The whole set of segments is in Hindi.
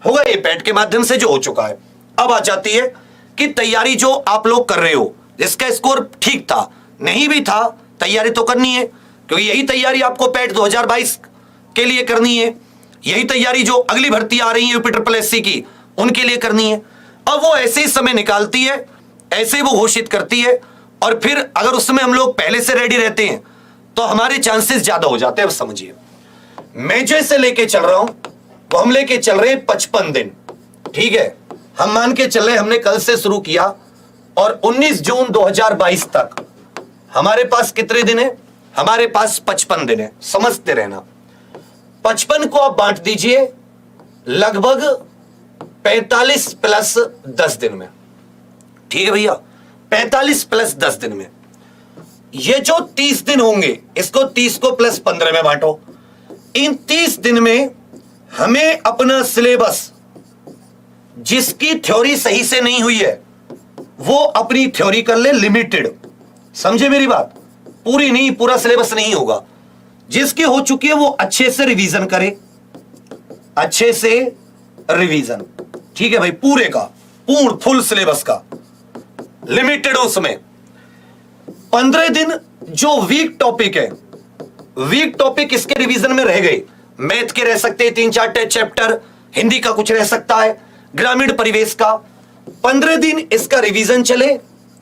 होगा ये पैट के माध्यम से जो हो चुका है। अब आ जाती है कि तैयारी जो आप लोग कर रहे हो, जिसका स्कोर ठीक था नहीं भी था, तैयारी तो करनी है, क्योंकि यही तैयारी आपको पैट 2022 के लिए करनी है, यही तैयारी जो अगली भर्ती आ रही है यूपी ट्रिपल एससी की उनके लिए करनी है। अब वो ऐसे ही समय निकालती है, ऐसे ही वो घोषित करती है, और फिर अगर उसमें हम लोग पहले से रेडी रहते हैं तो हमारे चांसेस ज्यादा हो जाते हैं। अब समझिए, मैं जो इसे लेके चल रहा हूं वो हम लेके चल रहे हैं 55 दिन, ठीक है। हम मान के चल रहे, हमने कल से शुरू किया और 19 जून 2022 तक हमारे पास कितने दिन है? हमारे पास 55 दिन है। समझते रहना, 55 को आप बांट दीजिए लगभग 45 प्लस 10 दिन में, ठीक है भैया, 45 प्लस 10 दिन में। ये जो 30 दिन होंगे, इसको 30 को प्लस 15 में बांटो। इन 30 दिन में हमें अपना सिलेबस, जिसकी थ्योरी सही से नहीं हुई है वो अपनी थ्योरी कर ले लिमिटेड, समझे मेरी बात, पूरी नहीं, पूरा सिलेबस नहीं होगा। जिसकी हो चुकी है वो अच्छे से रिवीजन करे, अच्छे से रिवीजन, ठीक है भाई, पूरे का पूर्ण फुल सिलेबस का लिमिटेड। उसमें 15 दिन जो वीक टॉपिक है, वीक टॉपिक इसके रिवीजन में रह गए। मैथ के रह सकते हैं 3-4 चैप्टर, हिंदी का कुछ रह सकता है, ग्रामीण परिवेश का। 15 दिन इसका रिवीजन चले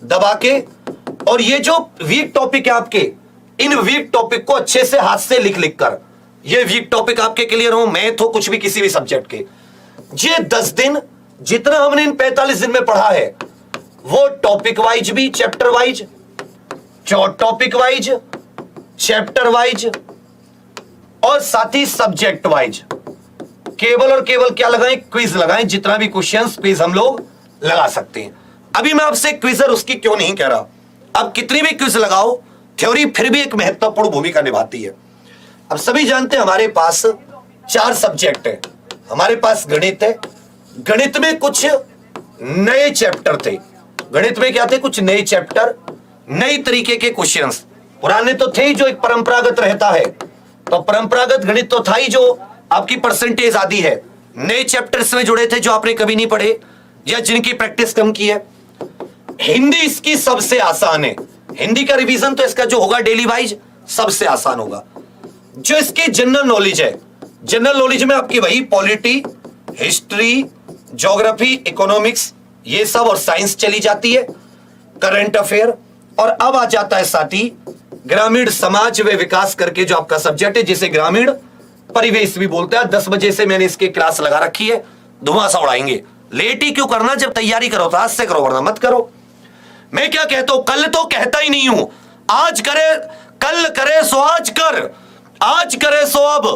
दबा के, और ये जो वीक टॉपिक है आपके, इन वीक टॉपिक को अच्छे से हाथ से लिख लिख कर, ये वीक टॉपिक आपके क्लियर हो, मैथ हो, कुछ भी, किसी भी सब्जेक्ट के। ये 10 दिन जितना हमने इन 45 दिन में पढ़ा है वो टॉपिक वाइज भी, chapter wise, topic wise, chapter wise, और साथ ही सब्जेक्ट वाइज, केवल और केवल क्या लगाएं? क्विज लगाएं। जितना भी क्वेश्चंस क्विज हम लोग लगा सकते हैं। अभी मैं आपसे क्विजर उसकी क्यों नहीं कह रहा, अब कितनी भी क्विज लगाओ, थ्योरी फिर भी एक महत्वपूर्ण भूमिका निभाती है। अब सभी जानते हैं हमारे पास 4 सब्जेक्ट है। हमारे पास गणित है, गणित में कुछ नए चैप्टर थे। गणित में क्या थे? कुछ नए चैप्टर, नई तरीके के क्वेश्चंस। पुराने तो थे ही जो एक परंपरागत रहता है, तो परंपरागत गणित तो था ही जो आपकी परसेंटेज आदि है। नए चैप्टर्स में जुड़े थे जो आपने कभी नहीं पढ़े या जिनकी प्रैक्टिस कम की है। हिंदी इसकी सबसे आसान है, हिंदी का रिवीजन तो इसका जो होगा डेली वाइज सबसे आसान होगा। जो इसकी जनरल नॉलेज है, जनरल नॉलेज में आपकी वही पॉलिटी, हिस्ट्री, ज्योग्राफी, इकोनॉमिक्स, ये सब, और साइंस चली जाती है, करंट अफेयर, और अब आ जाता है साथी ग्रामीण समाज व विकास करके जो आपका सब्जेक्ट है, जिसे ग्रामीण परिवेश भी बोलते हैं। 10 बजे से मैंने इसकी क्लास लगा रखी है, धुआं सा उड़ाएंगे। लेट ही क्यों करना, जब तैयारी करो तो आज से करो, वरना मत करो। मैं क्या कहता हूं, कल तो कहता ही नहीं हूं, आज करे, कल करे सो आज कर, आज करे सो अब,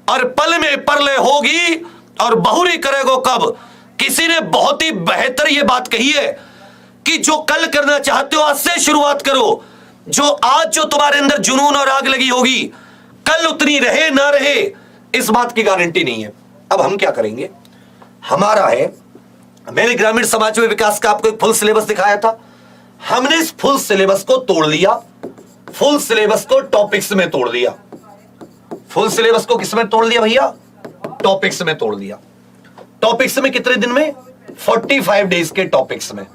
और पल में परले होगी और बहुरी करेगो कब। किसी ने बहुत ही बेहतर ये बात कही है कि जो कल करना चाहते हो आज से शुरुआत करो। जो आज जो तुम्हारे अंदर जुनून और आग लगी होगी, कल उतनी रहे ना रहे इस बात की गारंटी नहीं है। अब हम क्या करेंगे, हमारा है, मैंने ग्रामीण समाज में विकास का आपको एक फुल सिलेबस दिखाया था। हमने इस फुल सिलेबस को तोड़ लिया, फुल सिलेबस को टॉपिक्स में तोड़ दिया। फुल सिलेबस को किस में तोड़ दिया भैया? टॉपिक्स में तोड़ दिया। टॉपिक्स में कितने दिन में? 45 डेज के टॉपिक्स में।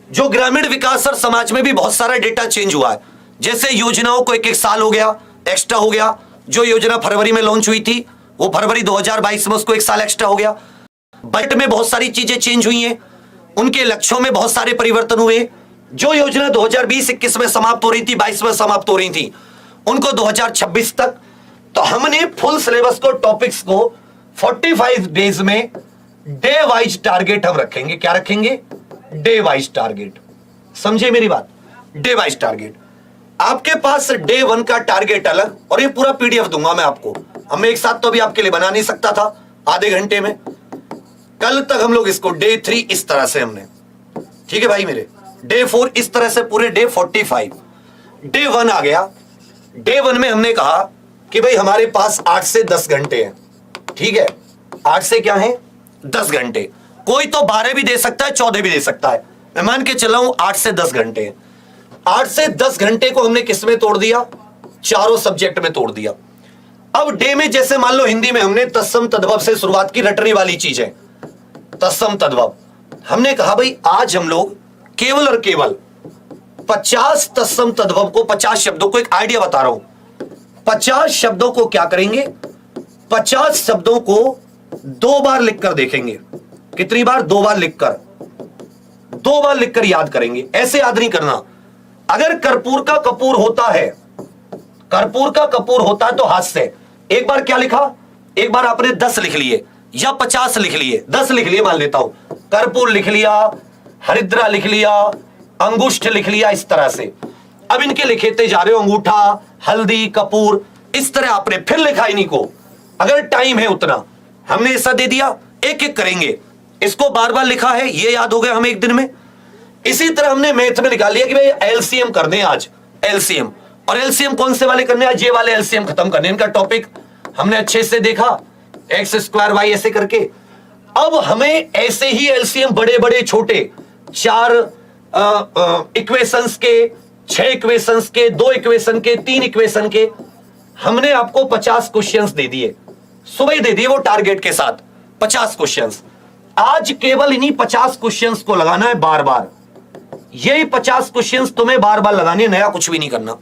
जो ग्रामीण विकास और समाज में भी बहुत सारा डेटा चेंज हुआ है, जैसे योजनाओं को 1-1 साल हो गया, एक्स्ट्रा हो गया। जो योजना फरवरी में लॉन्च हुई थी वो फरवरी 2022 में उसको 1 साल एक्स्ट्रा हो गया। बजट में बहुत सारी चीजें चेंज हुई हैं, उनके लक्ष्यों में बहुत सारे परिवर्तन हुए। जो योजना 2020-21 में समाप्त हो रही थी, 22 में समाप्त हो रही थी, उनको 2026 तक। तो हमने फुल सिलेबस को, टॉपिक्स को 45 डेज में डे वाइज टारगेट हम रखेंगे। क्या रखेंगे? Day wise target. समझे मेरी बात? Day wise target. आपके पास डे 1 का टारगेट अलग, और ये पूरा पीडीएफ दूंगा मैं आपको। हम एक साथ तो अभी आपके लिए बना नहीं सकता था आधे घंटे में। कल तक हम लोग इसको डे 3 इस तरह से हमने, ठीक है भाई मेरे, डे 4 इस तरह से, पूरे डे 45। डे 1 आ गया। डे 1 में हमने कहा कि भाई हमारे पास 8 से 10 घंटे हैं, ठीक है। 8 से क्या है? 10 घंटे। कोई तो 12 भी दे सकता है, 14 भी दे सकता है। मैं मान के चला हूं 8 से 10 घंटे हैं। 8 से 10 घंटे को हमने किस में तोड़ दिया? चारों सब्जेक्ट में तोड़ दिया। अब डे में जैसे मान लो हिंदी में हमने तत्सम तद्भव से शुरुआत की, रटने वाली चीज है, तत्सम तद्भव। हमने कहा भाई आज हम लोग केवल और केवल 50 तत्सम तद्भव को, 50 शब्दों को, एक आइडिया बता रहा हूं, 50 शब्दों को क्या करेंगे, 50 शब्दों को 2 बार लिखकर देखेंगे। कितनी बार? 2 बार लिखकर, 2 बार लिखकर याद करेंगे। ऐसे याद नहीं करना। अगर कर्पूर का कपूर होता है, कर्पूर का कपूर होता है तो हाथ से एक बार क्या लिखा, एक बार आपने 10 लिख लिए या 50 लिख लिए, 10 लिख लिए मान लेता हूं, कर्पूर लिख लिया, हरिद्रा लिख लिया, अंगुष्ठ लिख लिया, इस तरह से। अब इनके लिखेते जा रहे हो, अंगूठा, हल्दी, कपूर, इस तरह आपने फिर लिखा इन्हीं को। अगर टाइम है उतना, हमने ऐसा दे दिया, एक एक करेंगे। इसको बार बार लिखा है, ये याद हो गया हमें एक दिन में। इसी तरह हमने मैथ में निकाल लिया कि भाई एलसीएम करने आज, एलसीएम, और एलसीएम कौन से वाले करने आज? ये वाले एलसीएम खत्म करने। इनका टॉपिक हमने अच्छे से देखा, एक्स स्क्वायर वाई ऐसे करके। अब हमें ऐसे ही एलसीएम बड़े बड़े छोटे 4 इक्वेशंस के, 6 इक्वेशंस के, 2 इक्वेशन के, 3 इक्वेशन के, हमने आपको 50 क्वेश्चंस दे दिए, सुबह ही दे दिए वो टारगेट के साथ 50 क्वेश्चंस। आज केवल इन्हीं 50 क्वेश्चंस को लगाना है बार बार। यही 50 क्वेश्चंस तुम्हें बार बार लगाने, नया कुछ भी नहीं करना।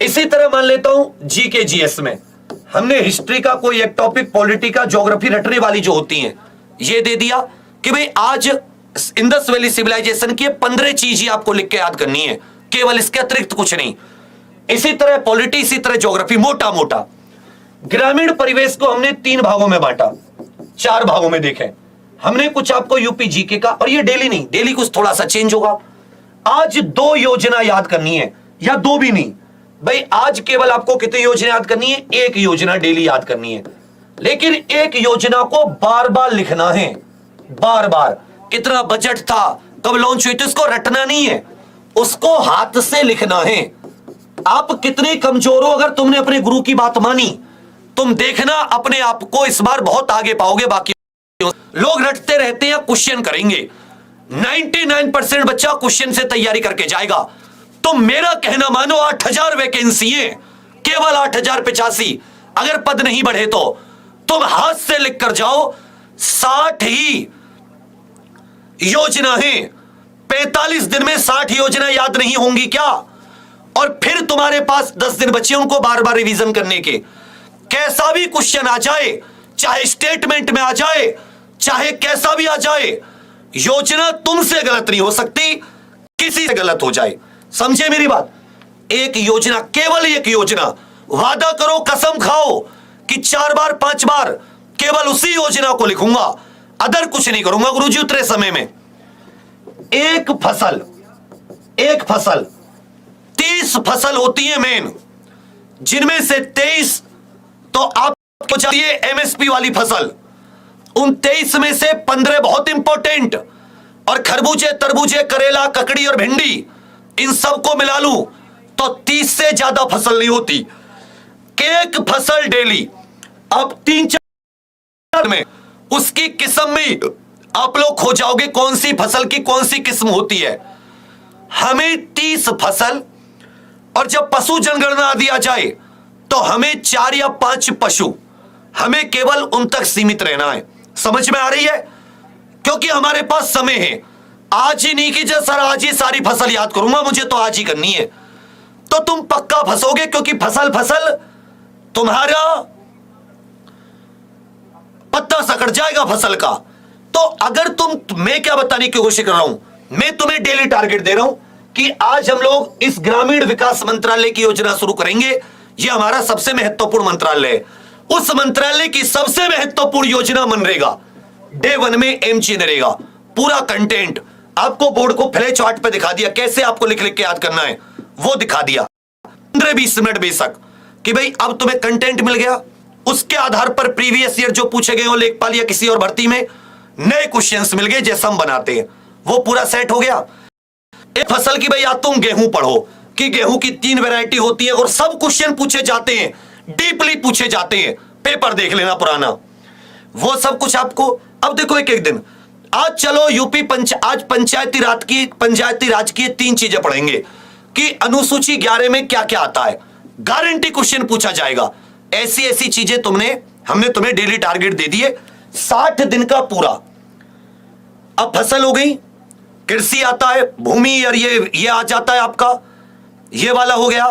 इसी तरह मान लेता हूं जीके जीएस में हमने हिस्ट्री का कोई एक टॉपिक, पॉलिटी का, ज्योग्राफी रटने वाली जो होती हैं, ये दे दिया कि भाई आज इंडस वैली सिविलाइजेशन की 15 चीज ही आपको लिख के याद करनी है, केवल इसके अतिरिक्त कुछ नहीं। इसी तरह पॉलिटी, इसी तरह ज्योग्राफी, मोटा मोटा। ग्रामीण परिवेश को हमने 3 भागों में बांटा, 4 भागों में देखें हमने। कुछ आपको यूपी जीके का, और ये डेली नहीं, डेली कुछ थोड़ा सा चेंज होगा। आज 2 योजना याद करनी है, या 2 भी नहीं भाई, आज केवल आपको कितनी योजना याद करनी है? 1 योजना डेली याद करनी है। लेकिन 1 योजना को बार बार लिखना है, बार बार। कितना बजट था, कब लॉन्च हुई, तो इसको रटना नहीं है, उसको हाथ से लिखना है। आप कितने कमजोर हो, अगर तुमने अपने गुरु की बात मानी, तुम देखना अपने आप को इस बार बहुत आगे पाओगे। बाकी लोग रटते रहते हैं, क्वेश्चन करेंगे, 99% बच्चा क्वेश्चन से तैयारी करके जाएगा। तो मेरा कहना मानो, 8000 वैकेंसी है, केवल 8085। अगर पद नहीं बढ़े तो तुम हाथ से लिख कर जाओ। 60 ही योजना है, 45 दिन में 60 योजना याद नहीं होंगी क्या? और फिर तुम्हारे पास 10 दिन बचे उनको बार बार रिवीजन करने के। कैसा भी क्वेश्चन आ जाए, चाहे स्टेटमेंट में आ जाए, चाहे कैसा भी आ जाए, योजना तुमसे गलत नहीं हो सकती, किसी से गलत हो जाए। समझे मेरी बात? एक योजना, केवल एक योजना, वादा करो, कसम खाओ कि 4 बार 5 बार केवल उसी योजना को लिखूंगा, अदर कुछ नहीं करूंगा गुरुजी उतरे समय में। एक फसल 30 फसल होती है मेन, जिनमें से 23 तो आपको चाहिए एमएसपी वाली फसल। उन 23 में से 15 बहुत इंपॉर्टेंट, और खरबूजे, तरबूजे, करेला, ककड़ी और भिंडी, इन सबको मिला लूं तो 30 से ज्यादा फसल नहीं होती। एक फसल डेली। अब 3-4 में उसकी किस्म में आप लोग खो जाओगे कौन सी फसल की कौन सी किस्म होती है। हमें 30 फसल, और जब पशु जनगणना दिया जाए तो हमें 4 या 5 पशु, हमें केवल उन तक सीमित रहना है। समझ में आ रही है? क्योंकि हमारे पास समय है। आज ही नहीं कीजिए सर आज ही सारी फसल याद करूंगा, मुझे तो आज ही करनी है, तो तुम पक्का फंसोगे, क्योंकि फसल तुम्हारा पत्ता सकड़ जाएगा फसल का। तो अगर मैं क्या बताने की कोशिश कर रहा हूं, मैं तुम्हें डेली टारगेट दे रहा हूं कि आज हम लोग इस ग्रामीण विकास मंत्रालय की योजना शुरू करेंगे। यह हमारा सबसे महत्वपूर्ण मंत्रालय है। उस मंत्रालय की सबसे महत्वपूर्ण योजना मनरेगा, डे 1 में एमजी नरेगा। पूरा कंटेंट आपको बोर्ड को फ्लैश चार्ट पे दिखा दिया, कैसे आपको लिख लिख के याद करना है वो दिखा दिया। 15-20 मिनट बेशक कि भाई अब तुम्हें कंटेंट मिल गया, उसके आधार पर प्रीवियस ईयर जो पूछे गए हो लेखपाल या किसी और भर्ती में नए क्वेश्चंस मिल गए जैसा हम बनाते हैं, वो पूरा सेट हो गया। एक फसल की भाई या तुम गेहूं पढ़ो कि गेहूं की 3 वैरायटी होती है और सब क्वेश्चन पूछे जाते हैं, डीपली पूछे जाते हैं, पेपर देख लेना पुराना, वो सब कुछ आपको। अब देखो एक एक दिन, आज चलो यूपी आज पंचायती राज की 3 चीजें पढ़ेंगे कि अनुसूची 11 में क्या क्या आता है, गारंटी क्वेश्चन पूछा जाएगा। ऐसी ऐसी चीजें हमने तुम्हें डेली टारगेट दे दिए। 60 दिन का पूरा अब फसल हो गई, कृषि आता है, भूमि और ये आ जाता है आपका, ये वाला हो गया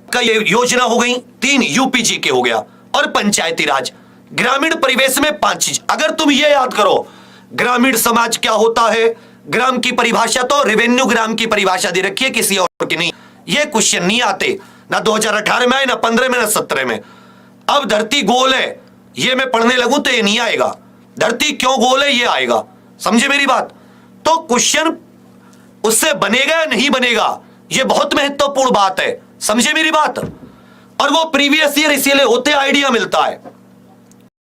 का, ये योजना हो गई, 3 यूपीजी के हो गया, और पंचायती राज। ग्रामीण परिवेश में 5 चीज। अगर तुम ये याद करो ग्रामीण समाज क्या होता है, ग्राम की परिभाषा तो रेवेन्यू ग्राम की परिभाषा दे रखी है, किसी और की नहीं। ये क्वेश्चन नहीं आते, ना 2018 में आए, ना 15 में, ना 17 में। अब धरती गोल है, ये मैं पढ़ने लगूं तो ये नहीं आएगा। धरती क्यों गोल है ये आएगा, समझे मेरी बात। तो क्वेश्चन उससे बनेगा या नहीं बनेगा, ये बहुत महत्वपूर्ण बात है, समझे मेरी बात। और वो प्रीवियस ईयर इसीलिए होते, आइडिया मिलता है।